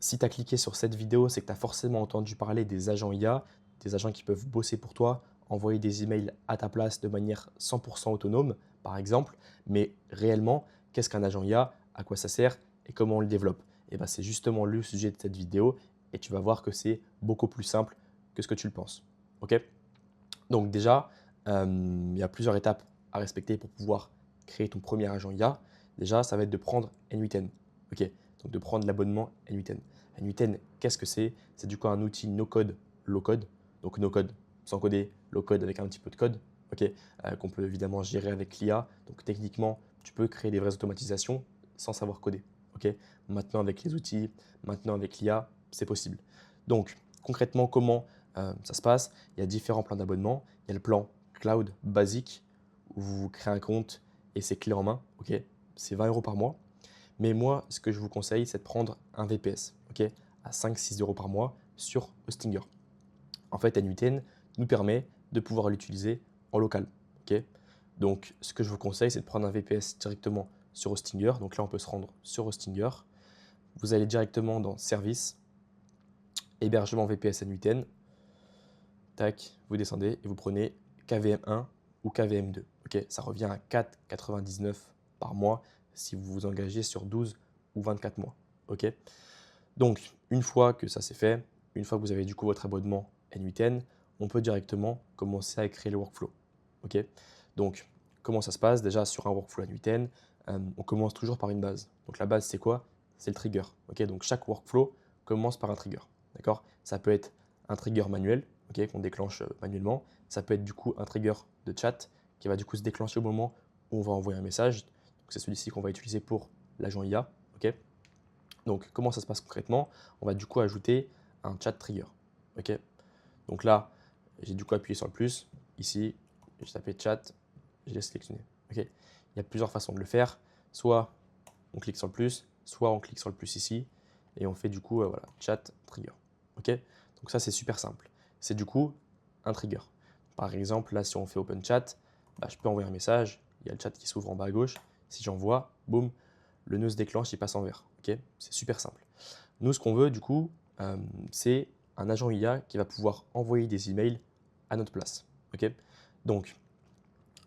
Si tu as cliqué sur cette vidéo, c'est que tu as forcément entendu parler des agents IA, des agents qui peuvent bosser pour toi, envoyer des emails à ta place de manière 100% autonome, par exemple. Mais réellement, qu'est-ce qu'un agent IA, à quoi ça sert et comment on le développe? Et ben, c'est justement le sujet de cette vidéo et tu vas voir que c'est beaucoup plus simple que ce que tu le penses. Ok? Donc déjà, il y a plusieurs étapes à respecter pour pouvoir créer ton premier agent IA. Déjà, ça va être de prendre N8N. Ok, donc de prendre l'abonnement N8N. N8N, qu'est-ce que c'est? C'est du coup un outil no-code, low-code. Donc no-code sans coder, low-code avec un petit peu de code, ok, qu'on peut évidemment gérer avec l'IA. Donc techniquement, tu peux créer des vraies automatisations sans savoir coder. Ok, maintenant avec les outils, maintenant avec l'IA, c'est possible. Donc concrètement, comment ça se passe? Il y a différents plans d'abonnement. Il y a le plan cloud basique où vous créez un compte et c'est clé en main. Ok, c'est 20 € par mois. Mais moi, ce que je vous conseille, c'est de prendre un VPS, ok, à 5-6 € par mois sur Hostinger. En fait, N8N nous permet de pouvoir l'utiliser en local. Ok, donc, ce que je vous conseille, c'est de prendre un VPS directement sur Hostinger. Donc là, on peut se rendre sur Hostinger. Vous allez directement dans Service, Hébergement VPS N8N. Tac, vous descendez et vous prenez KVM1 ou KVM2. Ok, ça revient à 4,99 par mois si vous vous engagez sur 12 ou 24 mois. Ok, donc une fois que ça c'est fait, une fois que vous avez du coup votre abonnement N8N, on peut directement commencer à créer le workflow. Ok, donc comment ça se passe? Déjà sur un workflow N8N, on commence toujours par une base. Donc la base c'est quoi? C'est le trigger. Ok, donc chaque workflow commence par un trigger. D'accord, ça peut être un trigger manuel, ok, qu'on déclenche manuellement. Ça peut être du coup un trigger de chat qui va du coup se déclencher au moment où on va envoyer un message. Donc c'est celui-ci qu'on va utiliser pour l'agent IA. Ok, donc comment ça se passe concrètement? On va du coup ajouter un chat trigger. Ok, donc là, j'ai du coup appuyé sur le plus. Ici, j'ai tapé chat, je l'ai sélectionné. Ok, il y a plusieurs façons de le faire. Soit on clique sur le plus, soit on clique sur le plus ici et on fait du coup voilà, chat trigger. Ok, donc ça c'est super simple. C'est du coup un trigger. Par exemple, là si on fait open chat, bah, je peux envoyer un message. Il y a le chat qui s'ouvre en bas à gauche. Si j'envoie, boum, le nœud se déclenche, il passe en vert. Ok, c'est super simple. Nous, ce qu'on veut du coup, c'est un agent IA qui va pouvoir envoyer des emails à notre place. Ok, donc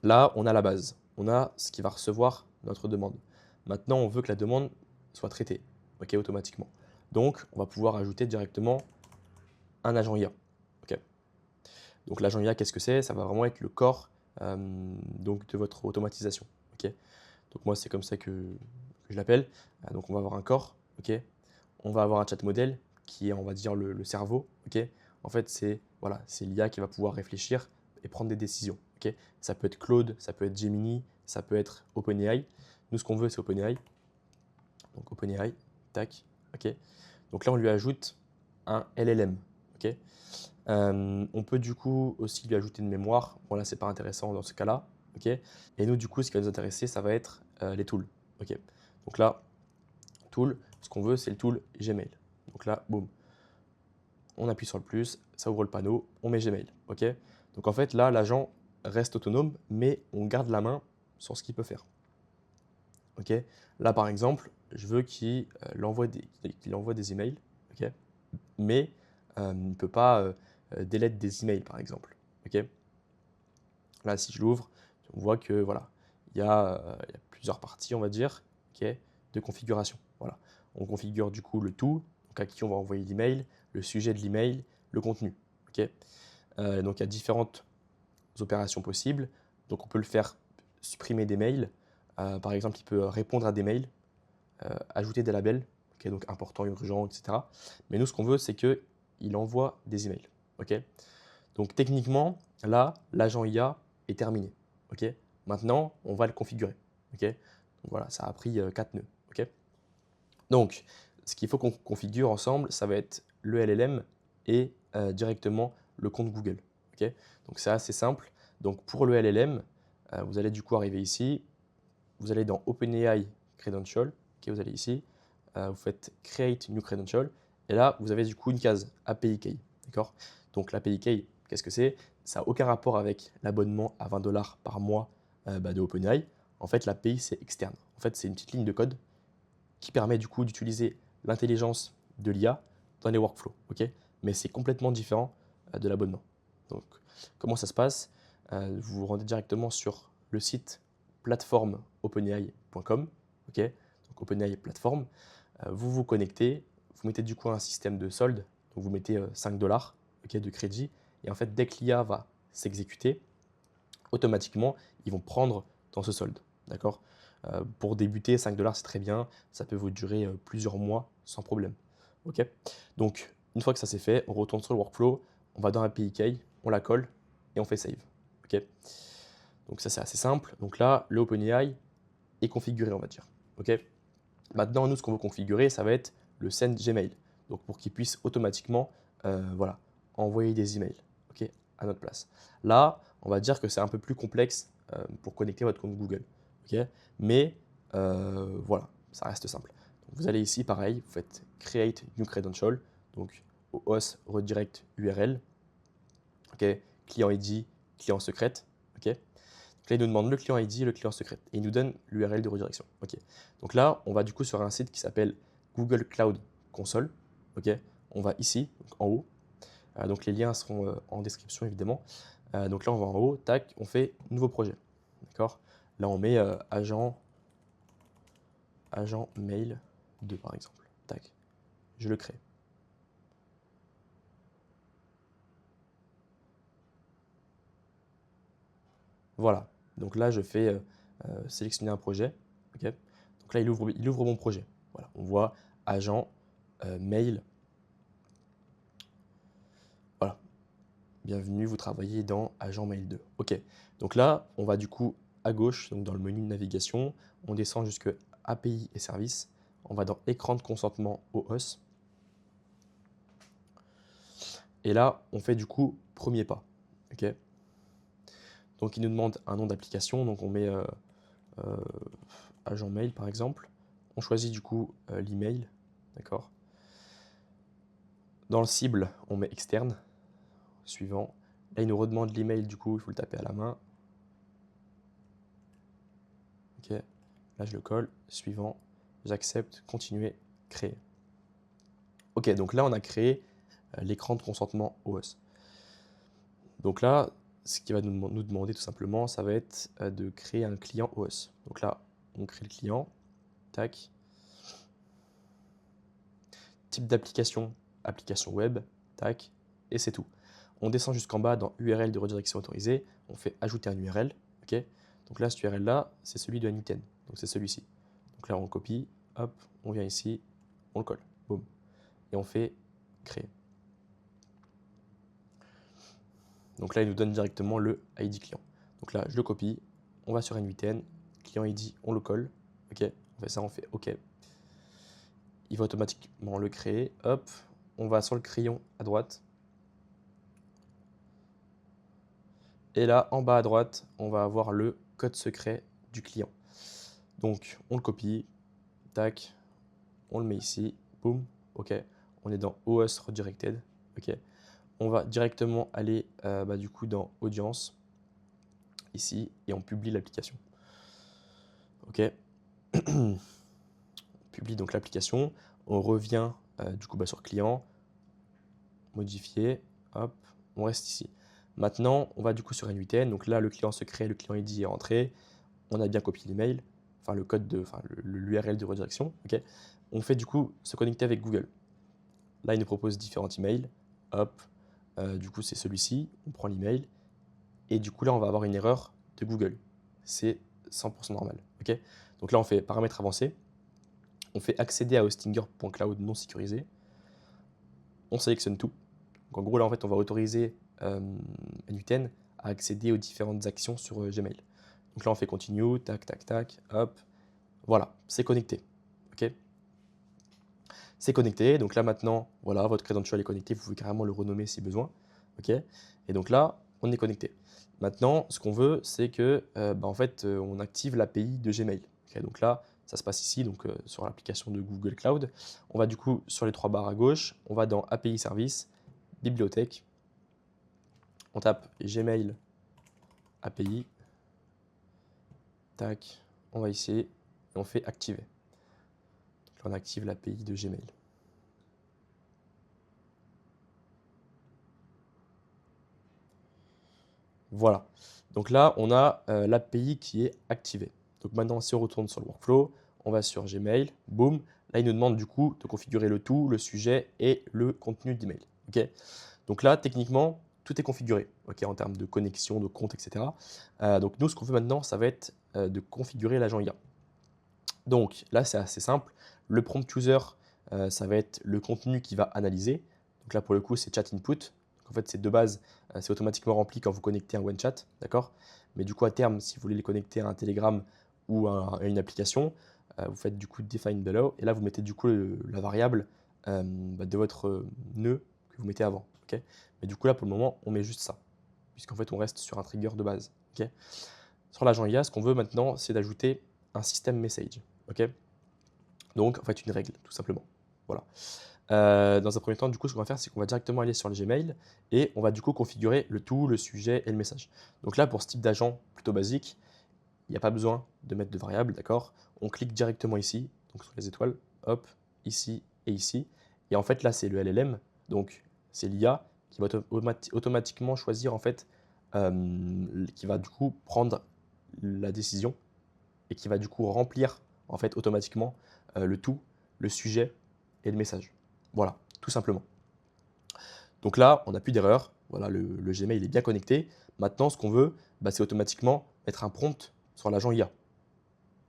là, on a la base. On a ce qui va recevoir notre demande. Maintenant, on veut que la demande soit traitée, ok, automatiquement. Donc, on va pouvoir ajouter directement un agent IA. Ok, donc, l'agent IA, qu'est-ce que c'est? Ça va vraiment être le corps donc, de votre automatisation. Ok, donc, moi, c'est comme ça que je l'appelle. Donc, on va avoir un corps. Ok, on va avoir un chat modèle qui est, on va dire, le cerveau. Ok, en fait, c'est voilà, c'est l'IA qui va pouvoir réfléchir et prendre des décisions. Ok, ça peut être Claude, ça peut être Gemini, ça peut être OpenAI. Nous, ce qu'on veut, c'est OpenAI. Donc OpenAI, tac, ok. Donc là, on lui ajoute un LLM. Ok. On peut du coup aussi lui ajouter une mémoire. Bon là, c'est pas intéressant dans ce cas-là. Ok. Et nous, du coup, ce qui va nous intéresser, ça va être les tools. Ok. Donc là, tool, ce qu'on veut, c'est le tool Gmail. Donc là, boum, on appuie sur le plus, ça ouvre le panneau, on met Gmail. Ok. Donc en fait, là, l'agent reste autonome, mais on garde la main sur ce qu'il peut faire. Ok. Là, par exemple, je veux qu'il envoie des emails, ok, mais il ne peut pas delete des emails, par exemple. Ok. Là, si je l'ouvre, on voit que voilà, il y a plusieurs parties, on va dire, ok, de configuration. Voilà. On configure du coup le tout, donc à qui on va envoyer l'email, le sujet de l'email, le contenu. Ok. Donc il y a différentes opérations possibles. Donc on peut le faire supprimer des mails. Par exemple, il peut répondre à des mails, ajouter des labels, ok, donc important, urgent, etc. Mais nous, ce qu'on veut, c'est qu'il envoie des emails. Ok. Donc techniquement, là, l'agent IA est terminé. Ok. Maintenant, on va le configurer. Ok. Donc voilà, ça a pris 4 nœuds. Ok. Donc, ce qu'il faut qu'on configure ensemble, ça va être le LLM et directement le compte Google. Ok. Donc c'est assez simple. Donc pour le LLM, vous allez du coup arriver ici, vous allez dans OpenAI Credential, ok, vous allez ici, vous faites Create New Credential, et là, vous avez du coup une case API Key. D'accord. Donc l'API Key, qu'est-ce que c'est? Ça n'a aucun rapport avec l'abonnement à 20 $ par mois de OpenAI. En fait, l'API, c'est externe. En fait, c'est une petite ligne de code qui permet du coup d'utiliser l'intelligence de l'IA dans les workflows, ok? Mais c'est complètement différent de l'abonnement. Donc, comment ça se passe? Vous vous rendez directement sur le site plateforme.openai.com, ok? Donc, OpenAI plateforme. Vous vous connectez, vous mettez du coup un système de solde, donc vous mettez 5 $, ok, de crédit, et en fait, dès que l'IA va s'exécuter, automatiquement, ils vont prendre dans ce solde, d'accord? Pour débuter, 5 $, c'est très bien, ça peut vous durer plusieurs mois sans problème, ok? Donc, une fois que ça c'est fait, on retourne sur le workflow, on va dans API Key, on la colle et on fait save, ok? Donc ça, c'est assez simple. Donc là, le OpenAI est configuré, on va dire, ok? Maintenant, nous, ce qu'on veut configurer, ça va être le send Gmail. Donc, pour qu'il puisse automatiquement voilà, envoyer des emails, ok, à notre place. Là, on va dire que c'est un peu plus complexe pour connecter votre compte Google, ok, mais voilà, ça reste simple. Donc, vous allez ici, pareil, vous faites Create New Credential, donc OAuth Redirect URL, ok, client ID, client secrète, ok. Donc là, il nous demande le client ID et le client secret. Et il nous donne l'URL de redirection. Ok. Donc là, on va du coup sur un site qui s'appelle Google Cloud Console. Ok. On va ici, donc en haut. Donc les liens seront en description évidemment. Donc là, on va en haut, tac, on fait nouveau projet. D'accord. Là, on met agent mail 2 par exemple. Tac. Je le crée. Voilà. Donc là, je fais sélectionner un projet. Ok. Donc là, il ouvre mon projet. Voilà. On voit agent mail. Voilà. Bienvenue, vous travaillez dans Agent Mail 2. Ok. Donc là, on va du coup à gauche, donc dans le menu de navigation, on descend jusque API et services. On va dans écran de consentement OAuth. Et là, on fait du coup premier pas. Ok. Donc il nous demande un nom d'application. Donc on met euh, Agent Mail par exemple. On choisit du coup l'email. D'accord. Dans le cible, on met externe. Suivant. Là, il nous redemande l'email, du coup, il faut le taper à la main. Ok. Là, je le colle. Suivant. J'accepte. Continuer. Créer. Ok, donc là, on a créé l'écran de consentement OS. Donc là, ce qui va nous demander tout simplement, ça va être de créer un client OS. Donc là, on crée le client. Tac. Type d'application, application web. Tac. Et c'est tout. On descend jusqu'en bas dans URL de redirection autorisée. On fait ajouter un URL. Ok. Donc là, cet URL-là, c'est celui de N8N. Donc c'est celui-ci. Donc là, on copie. Hop, on vient ici. On le colle. Boum. Et on fait créer. Donc là, il nous donne directement le ID client. Donc là, je le copie, on va sur N8N, client ID, on le colle. Ok, on fait ça, on fait OK. Il va automatiquement le créer. Hop, on va sur le crayon à droite. Et là, en bas à droite, on va avoir le code secret du client. Donc, on le copie, tac, on le met ici, boum, OK. On est dans OS Redirected, OK. On va directement aller du coup dans Audience, ici, et on publie l'application. OK. On publie donc l'application. On revient du coup sur client, modifier, hop, on reste ici. Maintenant, on va du coup sur N8N. Donc là, le client se crée, le client ID est rentré. On a bien copié l'email, enfin le code de, enfin l'URL de redirection. Ok. On fait du coup se connecter avec Google. Là, il nous propose différents emails. Hop, du coup, c'est celui-ci. On prend l'email. Et du coup, là, on va avoir une erreur de Google. C'est 100% normal. Ok. Donc là, on fait paramètres avancés. On fait accéder à hostinger.cloud non sécurisé. On sélectionne tout. Donc en gros, là, en fait, on va autoriser N8N à accéder aux différentes actions sur Gmail. Donc là, on fait continue, tac, tac, tac, hop. Voilà, c'est connecté. Ok. C'est connecté. Donc là, maintenant, voilà, votre credential est connecté. Vous pouvez carrément le renommer si besoin. Ok. Et donc là, on est connecté. Maintenant, ce qu'on veut, c'est que, en fait, on active l'API de Gmail. Ok. Donc là, ça se passe ici, donc sur l'application de Google Cloud. On va du coup sur les trois barres à gauche. On va dans API Service, Bibliothèque. On tape Gmail API. Tac. On va ici et on fait activer. Donc là, on active l'API de Gmail. Voilà. Donc là, on a l'API qui est activée. Donc maintenant, si on retourne sur le workflow, on va sur Gmail, boum. Là, il nous demande du coup de configurer le tout, le sujet et le contenu d'email. Ok. Donc là, techniquement, tout est configuré ok, en termes de connexion, de compte, etc. Donc nous, ce qu'on fait maintenant, ça va être de configurer l'agent IA. Donc là, c'est assez simple. Le prompt user, ça va être le contenu qui va analyser. Donc là, pour le coup, c'est chat input. Donc en fait, c'est de base, c'est automatiquement rempli quand vous connectez un OneChat, d'accord? Mais du coup, à terme, si vous voulez les connecter à un Telegram ou à une application, vous faites du coup define below et là, vous mettez du coup la variable de votre nœud que vous mettez avant, ok? Mais du coup, là, pour le moment, on met juste ça, puisqu'en fait, on reste sur un trigger de base, ok? Sur l'agent IA, ce qu'on veut maintenant, c'est d'ajouter un système message, ok? Donc, en fait, une règle, tout simplement. Voilà. Dans un premier temps, du coup, ce qu'on va faire, c'est qu'on va directement aller sur le Gmail et on va du coup configurer le tout, le sujet et le message. Donc là, pour ce type d'agent plutôt basique, il n'y a pas besoin de mettre de variable, d'accord? On clique directement ici, donc sur les étoiles, hop, ici et ici. Et en fait, là, c'est le LLM, donc c'est l'IA qui va automatiquement choisir, en fait, qui va du coup prendre la décision et qui va du coup remplir en fait automatiquement le tout, le sujet et le message. Voilà, tout simplement. Donc là, on n'a plus d'erreur. Voilà, le Gmail est bien connecté. Maintenant, ce qu'on veut, bah, c'est automatiquement mettre un prompt sur l'agent IA.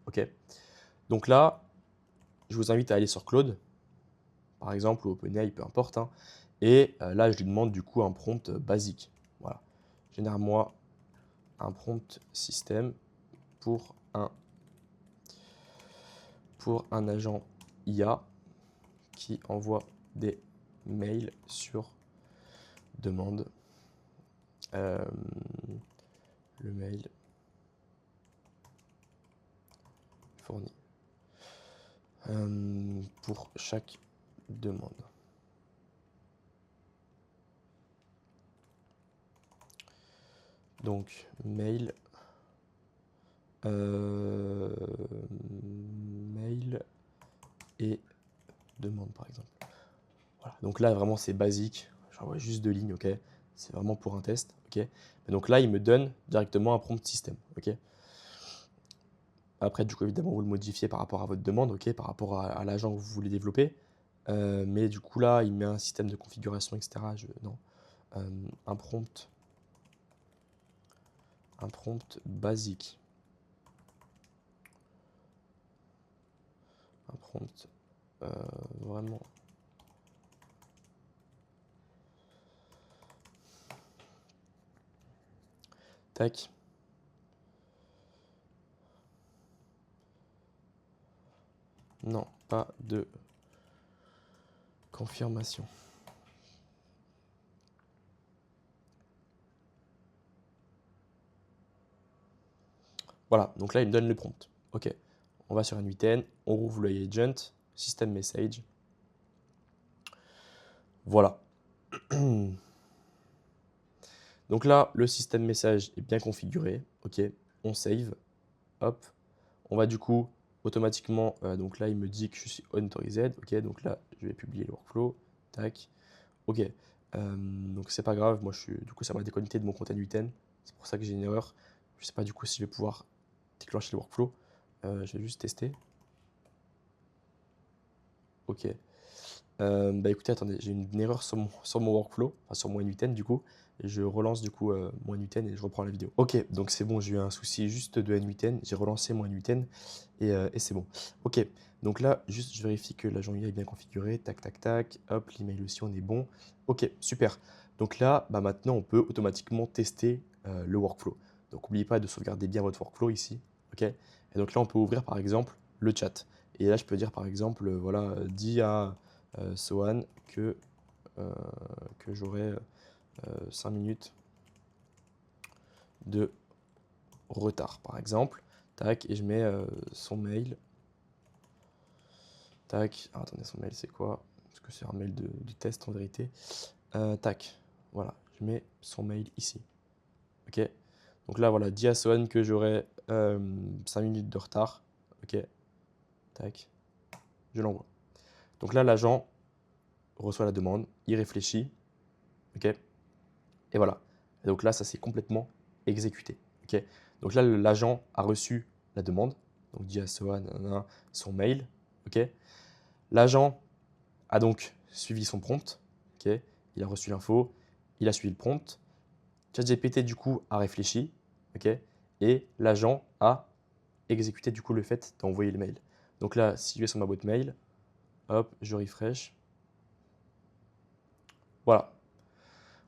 Ok. Donc là, je vous invite à aller sur Claude, par exemple, ou OpenAI, peu importe, hein. Et là, je lui demande du coup un prompt basique. Voilà. Génère-moi un prompt système pour un agent IA qui envoie des mails sur demande. Euh, le mail fourni pour chaque demande. Donc mail, mail et demande par exemple. Voilà. Donc là vraiment c'est basique. J'envoie juste 2 lignes, ok. C'est vraiment pour un test, ok. Et donc là il me donne directement un prompt système, ok. Après, du coup, évidemment, vous le modifiez par rapport à votre demande, ok, par rapport à l'agent que vous voulez développer. Mais du coup, là, il met un système de configuration, etc. Non. Euh, un prompt, un prompt basique. Un prompt vraiment. Tac. Non, pas de confirmation. Voilà, donc là, il me donne le prompt. Ok, on va sur N8N, on rouvre le agent, système message. Voilà. Donc là, le système message est bien configuré. Ok, on save. Hop. On va du coup automatiquement, donc là, il me dit que je suis unautorised. Ok, donc là, je vais publier le workflow. Tac. Ok. Donc c'est pas grave. Moi, du coup, ça m'a déconnecté de mon compte N8N. C'est pour ça que j'ai une erreur. Je sais pas du coup si je vais pouvoir déclencher le workflow. Je vais juste tester. Ok. Bah écoutez, attendez, j'ai une erreur sur mon workflow, enfin sur mon N8N du coup. Et je relance du coup mon N8N et je reprends la vidéo. Ok, donc c'est bon, j'ai eu un souci juste de N8N. J'ai relancé mon N8N et c'est bon. Ok, donc là, juste je vérifie que l'agent IA est bien configuré. Tac, tac, tac. Hop, l'email aussi, on est bon. Ok, super. Donc là, bah maintenant, on peut automatiquement tester le workflow. Donc n'oubliez pas de sauvegarder bien votre workflow ici. Ok. Et donc là, on peut ouvrir par exemple le chat. Et là, je peux dire par exemple, voilà, dis à Sohan euh, que j'aurai 5 minutes de retard, par exemple. Tac, et je mets son mail. Tac, ah, attendez, son mail c'est quoi? Parce que c'est un mail de test en vérité. Tac, voilà, je mets son mail ici. Ok, donc là, voilà, dis à Sohan que j'aurai 5 minutes de retard. Ok, tac, je l'envoie. Donc là, l'agent reçoit la demande, il réfléchit. Ok, et voilà. Et donc là, ça c'est complètement exécuter. Ok. Donc là, l'agent a reçu la demande, donc dit à Sohan nanana, son mail. Ok. L'agent a donc suivi son prompt. Ok. Il a reçu l'info, il a suivi le prompt. ChatGPT du coup a réfléchi. Ok. Et l'agent a exécuté du coup le fait d'envoyer le mail. Donc là, si je vais sur ma boîte mail, hop, je refresh. Voilà,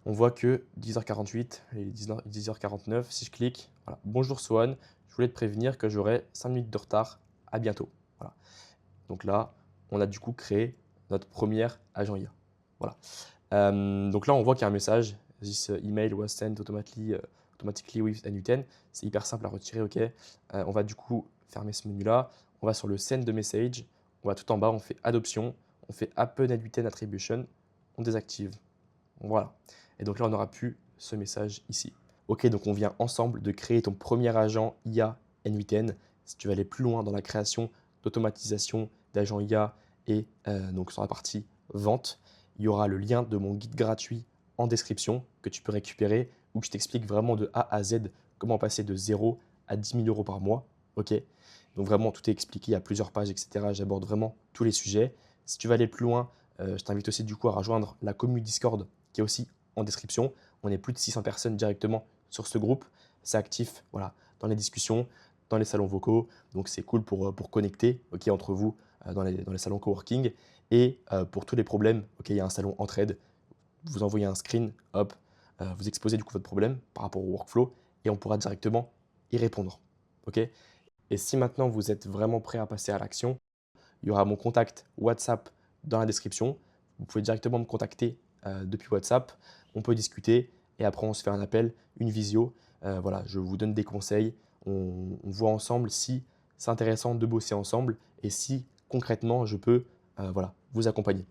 on voit que 10h48, il est 10h49, si je clique, voilà. Bonjour Swan, je voulais te prévenir que j'aurai 5 minutes de retard, à bientôt. Voilà. Donc là, on a du coup créé notre premier agent IA. Voilà. Donc là, on voit qu'il y a un message, this email was sent automatically with N10. C'est hyper simple à retirer, ok. On va du coup fermer ce menu-là, on va sur le send de message, on va tout en bas, on fait adoption, on fait Open N8 attribution, on désactive. Voilà. Et donc là, on aura pu ce message ici. Ok, donc on vient ensemble de créer ton premier agent IA N8N. Si tu veux aller plus loin dans la création d'automatisation d'agents IA et donc sur la partie vente, il y aura le lien de mon guide gratuit en description que tu peux récupérer où je t'explique vraiment de A à Z comment passer de 0 à 10 000 euros par mois. Ok, donc vraiment tout est expliqué, il y a plusieurs pages, etc. J'aborde vraiment tous les sujets. Si tu veux aller plus loin, je t'invite aussi du coup à rejoindre la commu Discord qui est aussi en description. On est plus de 600 personnes directement sur ce groupe. C'est actif voilà, dans les discussions, dans les salons vocaux. Donc c'est cool pour connecter ok, entre vous dans les salons coworking. Et pour tous les problèmes, ok, il y a un salon entraide. Vous envoyez un screen, hop, vous exposez du coup votre problème par rapport au workflow et on pourra directement y répondre. Ok. Et si maintenant vous êtes vraiment prêt à passer à l'action, il y aura mon contact WhatsApp dans la description. Vous pouvez directement me contacter depuis WhatsApp. On peut discuter et après on se fait un appel, une visio. Voilà, je vous donne des conseils. On voit ensemble si c'est intéressant de bosser ensemble et si concrètement je peux voilà, vous accompagner.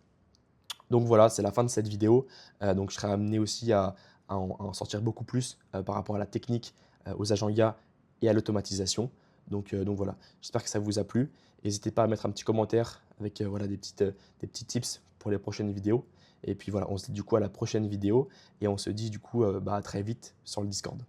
Donc voilà, c'est la fin de cette vidéo. Donc je serai amené aussi à en sortir beaucoup plus par rapport à la technique, aux agents IA et à l'automatisation. Donc voilà, j'espère que ça vous a plu. N'hésitez pas à mettre un petit commentaire avec voilà, des petits tips pour les prochaines vidéos. Et puis voilà, on se dit du coup à la prochaine vidéo et on se dit du coup à très vite sur le Discord.